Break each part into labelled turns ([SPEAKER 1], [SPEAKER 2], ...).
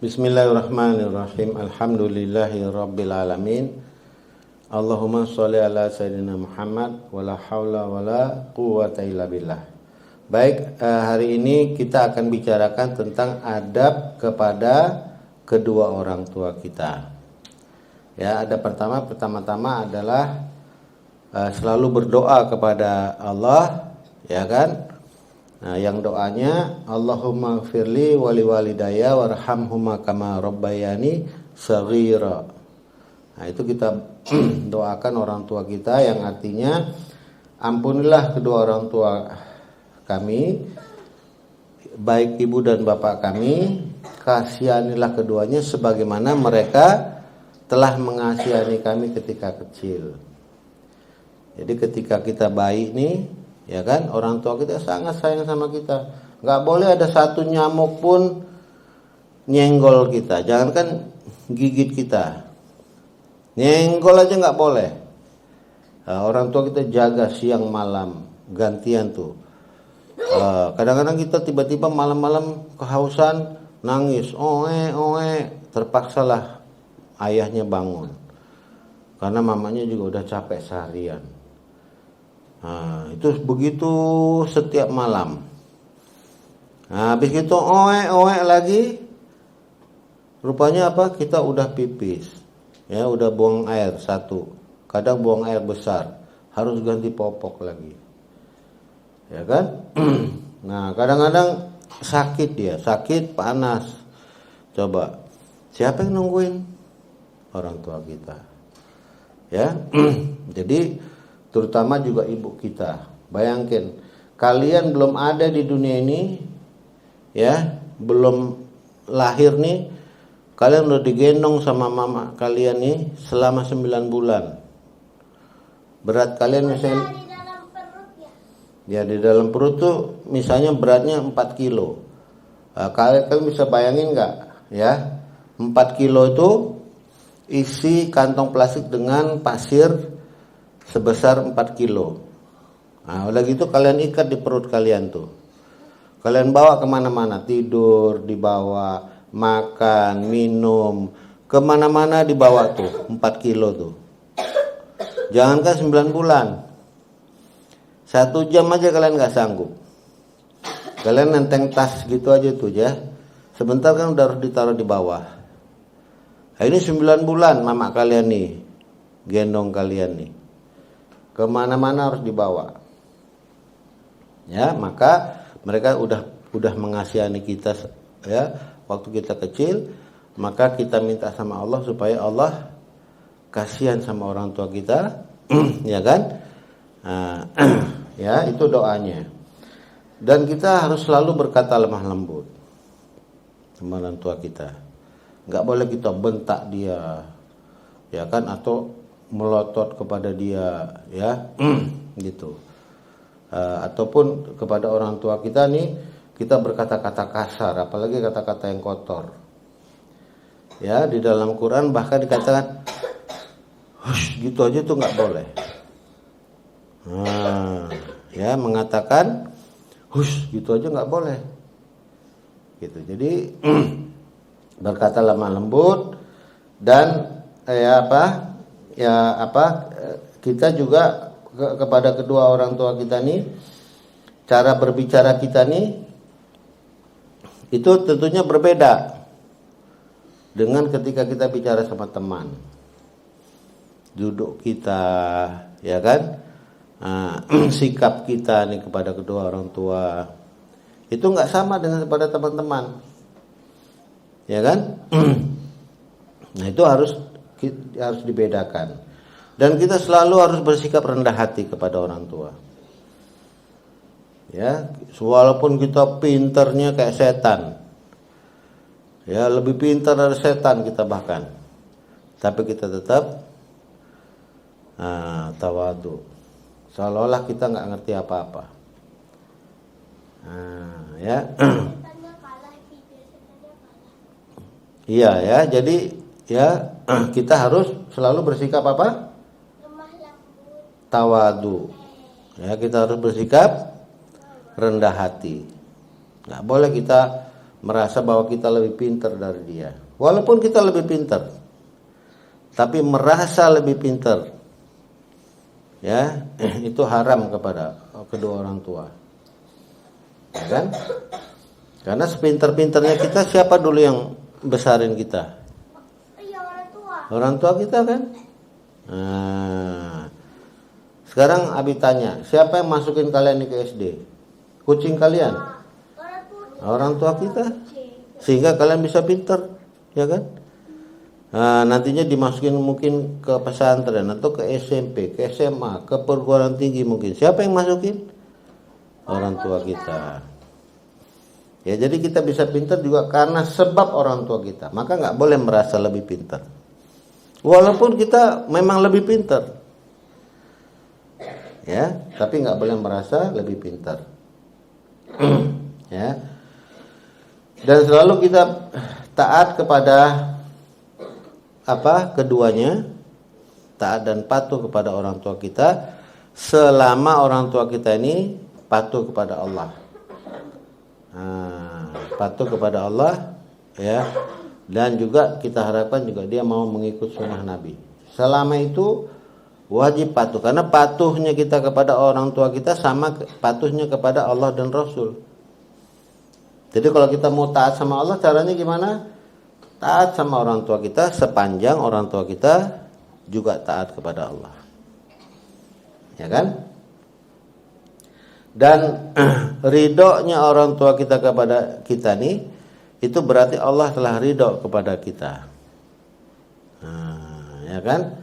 [SPEAKER 1] Bismillahirrahmanirrahim. Alhamdulillahirabbil alamin. Allahumma sholli ala sayyidina Muhammad wala haula wala quwwata illa billah. Baik, hari ini kita akan bicarakan tentang adab kepada kedua orang tua kita. Ya, adab pertama-tama adalah selalu berdoa kepada Allah, ya kan? Nah, yang doanya Allahumma gfirli wali walidayya warhamhuma kama rabbayani shaghira. Nah, itu kita doakan orang tua kita, yang artinya ampunilah kedua orang tua kami, baik ibu dan bapak kami, kasihanilah keduanya sebagaimana mereka telah mengasihani kami ketika kecil. Jadi ketika kita bayi nih, ya kan, orang tua kita sangat sayang sama kita. Nggak boleh ada satu nyamuk pun nyenggol kita. Jangankan gigit kita, nyenggol aja nggak boleh. Nah, orang tua kita jaga siang malam, gantian tuh. Kadang-kadang kita tiba-tiba malam-malam kehausan, nangis, terpaksalah ayahnya bangun. Karena mamanya juga udah capek seharian. Nah, itu begitu setiap malam. Nah, habis itu oe lagi. Rupanya apa? Kita udah pipis. Ya, udah buang air satu. Kadang buang air besar. Harus ganti popok lagi. Ya kan? Nah, kadang-kadang sakit dia, sakit, panas. Coba, siapa yang nungguin? Orang tua kita. Ya. Jadi terutama juga ibu kita. Bayangkan, kalian belum ada di dunia ini, ya, belum lahir nih, kalian udah digendong sama mama kalian nih selama 9 bulan. Berat kalian misalnya di dalam perut ya, di dalam perut tuh misalnya beratnya 4 kilo. Nah, kalian bisa bayangin nggak, ya, 4 kilo itu isi kantong plastik dengan pasir sebesar 4 kilo. Nah, udah gitu kalian ikat di perut kalian tuh. Kalian bawa kemana-mana, tidur dibawa, makan, minum, kemana-mana dibawa tuh, 4 kilo tuh. Jangankan 9 bulan, 1 jam aja kalian gak sanggup. Kalian nenteng tas gitu aja tuh ya, sebentar kan udah harus ditaruh di bawah. Nah, ini 9 bulan mama kalian nih gendong kalian nih, kemana-mana harus dibawa. Ya, maka mereka udah mengasihani kita, ya, waktu kita kecil. Maka kita minta sama Allah supaya Allah kasihan sama orang tua kita, ya kan? Nah, ya, itu doanya. Dan kita harus selalu berkata lemah lembut sama orang tua kita. Nggak boleh kita bentak dia, ya kan, atau melotot kepada dia, ya, gitu. Ataupun kepada orang tua kita nih, kita berkata-kata kasar, apalagi kata-kata yang kotor. Ya, di dalam Quran bahkan dikatakan, hush, gitu aja tuh nggak boleh. Nah, ya, mengatakan hush, gitu aja nggak boleh. Gitu. Jadi berkata lemah lembut dan kita juga kepada kedua orang tua kita nih, cara berbicara kita nih itu tentunya berbeda dengan ketika kita bicara sama teman. Duduk kita, ya kan, sikap kita nih kepada kedua orang tua itu nggak sama dengan kepada teman-teman, ya kan. Nah, itu harus dibedakan. Dan kita selalu harus bersikap rendah hati kepada orang tua. Ya, walaupun kita pinternya kayak setan. Ya, lebih pintar dari setan kita bahkan. Tapi kita tetap tawadu. Seolah-olah kita nggak ngerti apa-apa. Ya. Iya ya, jadi ya kita harus selalu bersikap apa? Tawadu. Ya, kita harus bersikap rendah hati. Nggak boleh kita merasa bahwa kita lebih pintar dari dia. Walaupun kita lebih pintar, tapi merasa lebih pintar, ya, itu haram kepada kedua orang tua, ya kan? Karena sepintar-pintarnya kita, siapa dulu yang besarin kita? Orang tua kita kan. Nah, sekarang Abi tanya, siapa yang masukin kalian ke SD? Kucing kalian? Orang tua kita. Sehingga kalian bisa pintar, ya kan? Nah, nantinya dimasukin mungkin ke pesantren atau ke SMP, ke SMA, ke perguruan tinggi mungkin. Siapa yang masukin? Orang tua kita. Ya, jadi kita bisa pintar juga karena sebab orang tua kita. Maka nggak boleh merasa lebih pintar. Walaupun kita memang lebih pintar, ya, tapi nggak boleh merasa lebih pintar. Ya. Dan selalu kita taat kepada keduanya, taat dan patuh kepada orang tua kita selama orang tua kita ini patuh kepada Allah. Patuh kepada Allah, ya, dan juga kita harapkan juga dia mau mengikut sunnah Nabi. Selama itu wajib patuh, karena patuhnya kita kepada orang tua kita sama patuhnya kepada Allah dan Rasul. Jadi kalau kita mau taat sama Allah, caranya gimana? Taat sama orang tua kita sepanjang orang tua kita juga taat kepada Allah, ya kan? Dan ridhonya orang tua kita kepada kita nih, itu berarti Allah telah ridho kepada kita. Ya kan?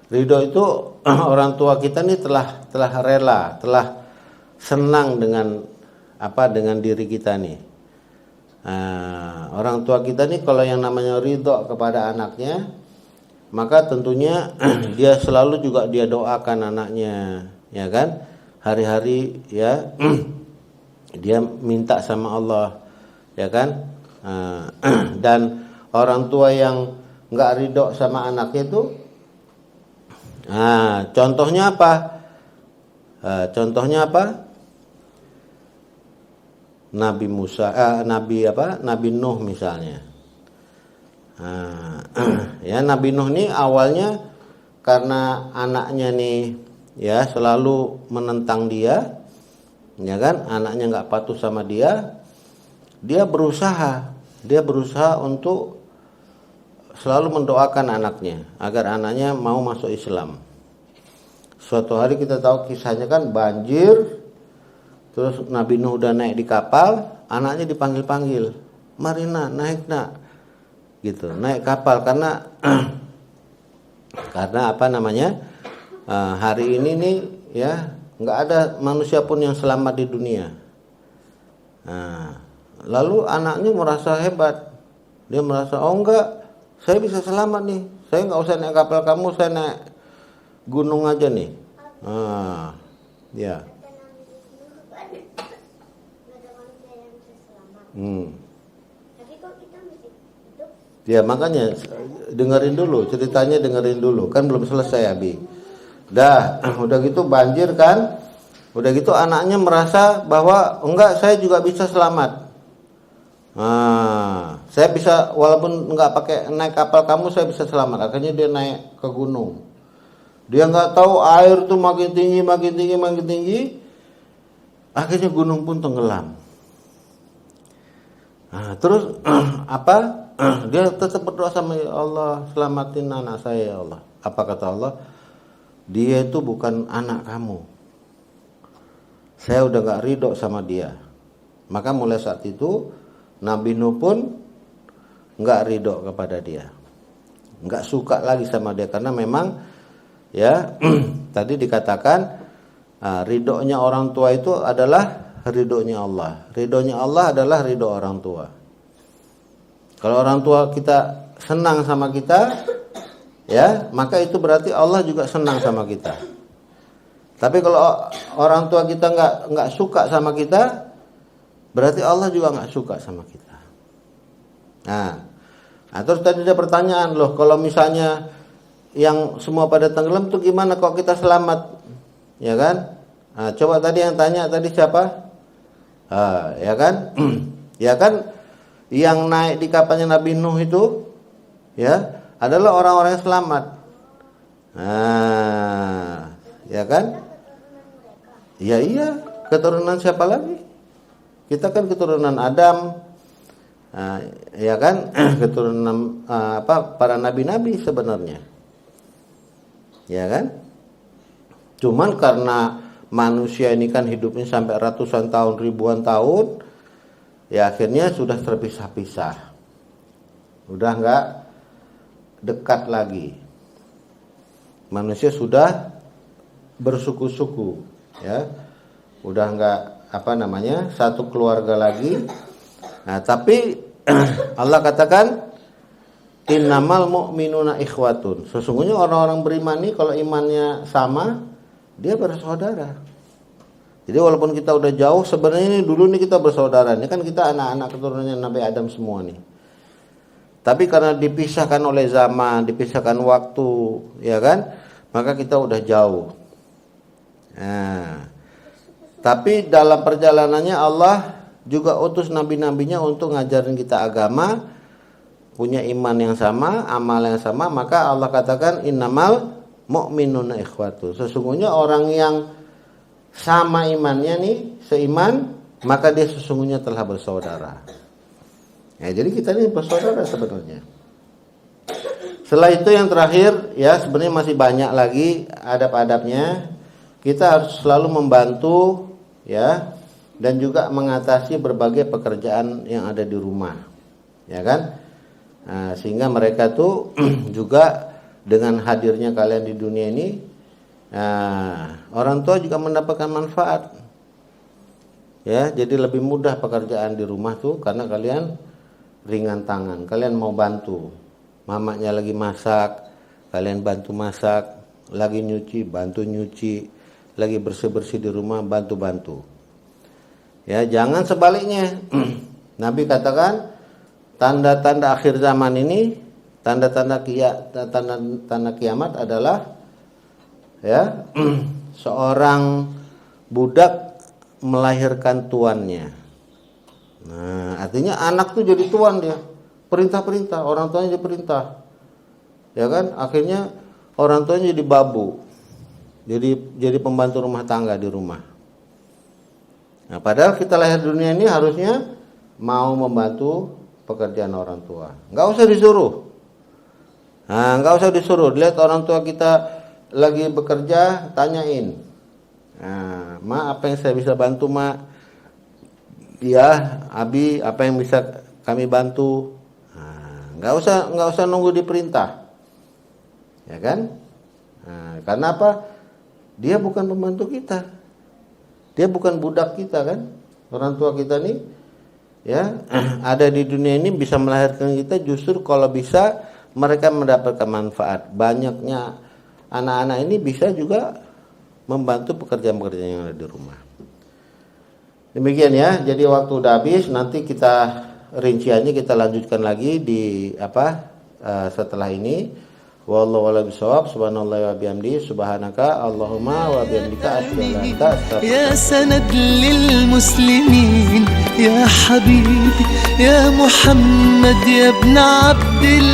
[SPEAKER 1] Ridho itu orang tua kita nih telah rela, telah senang dengan diri kita nih. Orang tua kita nih kalau yang namanya ridho kepada anaknya, maka tentunya dia selalu juga dia doakan anaknya, ya kan? Hari-hari, ya, dia minta sama Allah, ya kan? Dan orang tua yang nggak ridho sama anaknya itu, contohnya apa? Nabi Nuh misalnya. Ya, Nabi Nuh ini awalnya karena anaknya nih, ya, selalu menentang dia, ya kan? Anaknya nggak patuh sama dia. Dia berusaha untuk selalu mendoakan anaknya agar anaknya mau masuk Islam. Suatu hari kita tahu kisahnya kan, banjir. Terus Nabi Nuh udah naik di kapal, anaknya dipanggil-panggil, "Mari nak, naik nak." Gitu, naik kapal karena hari ini nih, ya, nggak ada manusia pun yang selamat di dunia. Lalu anaknya merasa hebat, dia merasa, oh enggak, saya bisa selamat nih, saya nggak usah naik kapal kamu, saya naik gunung aja nih. Ya.
[SPEAKER 2] Tapi kok kita mesti hidup?
[SPEAKER 1] Ya, makanya dengerin dulu, kan belum selesai, Abi. Udah gitu banjir kan, udah gitu anaknya merasa bahwa enggak, saya juga bisa selamat. Saya bisa, walaupun enggak pakai naik kapal kamu, saya bisa selamat. Akhirnya dia naik ke gunung. Dia nggak tahu air tuh makin tinggi. Akhirnya gunung pun tenggelam. Terus dia tetap berdoa sama Allah, selamatin anak saya ya Allah. Apa kata Allah? Dia itu bukan anak kamu. Saya udah gak ridho sama dia. Maka mulai saat itu Nabi Nuh pun gak ridho kepada dia, gak suka lagi sama dia. Karena memang, ya, tadi dikatakan ridhonya orang tua itu adalah ridhonya Allah. Ridhonya Allah adalah ridho orang tua. Kalau orang tua kita senang sama kita, ya, maka itu berarti Allah juga senang sama kita. Tapi kalau orang tua kita nggak suka sama kita, berarti Allah juga nggak suka sama kita. Terus tadi ada pertanyaan, loh, kalau misalnya yang semua pada tenggelam tuh gimana kok kita selamat, ya kan? Coba tadi yang tanya tadi siapa? Ya kan? Ya kan, yang naik di kapalnya Nabi Nuh itu ya adalah orang-orang yang selamat. Ya kan? Iya, keturunan siapa lagi? Kita kan keturunan Adam. Ya kan? Keturunan para nabi-nabi sebenarnya. Ya kan? Cuman karena manusia ini kan hidupnya sampai ratusan tahun, ribuan tahun, ya akhirnya sudah terpisah-pisah. Udah enggak dekat lagi. Manusia sudah bersuku-suku, ya. Udah enggak satu keluarga lagi. Nah, tapi Allah katakan innamal mu'minuna ikhwatun. Sesungguhnya orang-orang beriman ini kalau imannya sama, dia bersaudara. Jadi walaupun kita udah jauh, sebenarnya ini dulu nih kita bersaudara. Ini kan kita anak-anak keturunannya Nabi Adam semua nih. Tapi karena dipisahkan oleh zaman, dipisahkan waktu, ya kan? Maka kita udah jauh. Nah, tapi dalam perjalanannya Allah juga utus nabi-nabinya untuk ngajarin kita agama, punya iman yang sama, amal yang sama. Maka Allah katakan innamal mu'minuna ikhwatu. Sesungguhnya orang yang sama imannya nih, seiman, maka dia sesungguhnya telah bersaudara. Ya, jadi kita ini bersaudara sebenarnya. Setelah itu yang terakhir, ya sebenarnya masih banyak lagi adab-adabnya. Kita harus selalu membantu, ya, dan juga mengatasi berbagai pekerjaan yang ada di rumah, ya kan? Nah, sehingga mereka tuh juga dengan hadirnya kalian di dunia ini, orang tua juga mendapatkan manfaat. Ya, jadi lebih mudah pekerjaan di rumah tuh karena kalian ringan tangan. Kalian mau bantu. Mamanya lagi masak, kalian bantu masak, lagi nyuci, bantu nyuci, lagi bersih-bersih di rumah, bantu-bantu. Ya, jangan sebaliknya. Nabi katakan tanda-tanda akhir zaman ini, tanda-tanda kiamat adalah ya seorang budak melahirkan tuannya. Nah, artinya anak tuh jadi tuan dia. Perintah-perintah, orang tuanya jadi perintah. Ya kan? Akhirnya orang tuanya jadi babu. Jadi pembantu rumah tangga di rumah. Nah, padahal kita lahir dunia ini harusnya mau membantu pekerjaan orang tua. Enggak usah disuruh. Nah, enggak usah disuruh. Lihat orang tua kita lagi bekerja, tanyain. Nah, Ma, apa yang saya bisa bantu, Ma? Ya, Abi, apa yang bisa kami bantu? Nah, enggak usah nunggu diperintah. Ya kan? Nah, karena apa? Dia bukan pembantu kita. Dia bukan budak kita kan? Orang tua kita nih ya, ada di dunia ini bisa melahirkan kita justru kalau bisa mereka mendapatkan manfaat. Banyaknya anak-anak ini bisa juga membantu pekerjaan-pekerjaan yang ada di rumah. Demikian ya. Jadi waktu udah habis, nanti kita rinciannya kita lanjutkan lagi di setelah ini. Wallahu a'lam bishawab. Subhanallahi wa bihamdihi, subhanaka Allahumma wa bihamdika asyhadu an la ilaha illa anta astaghfiruka.
[SPEAKER 3] يا سند للمسلمين يا حبيبي يا محمد يا ابن عبد الله.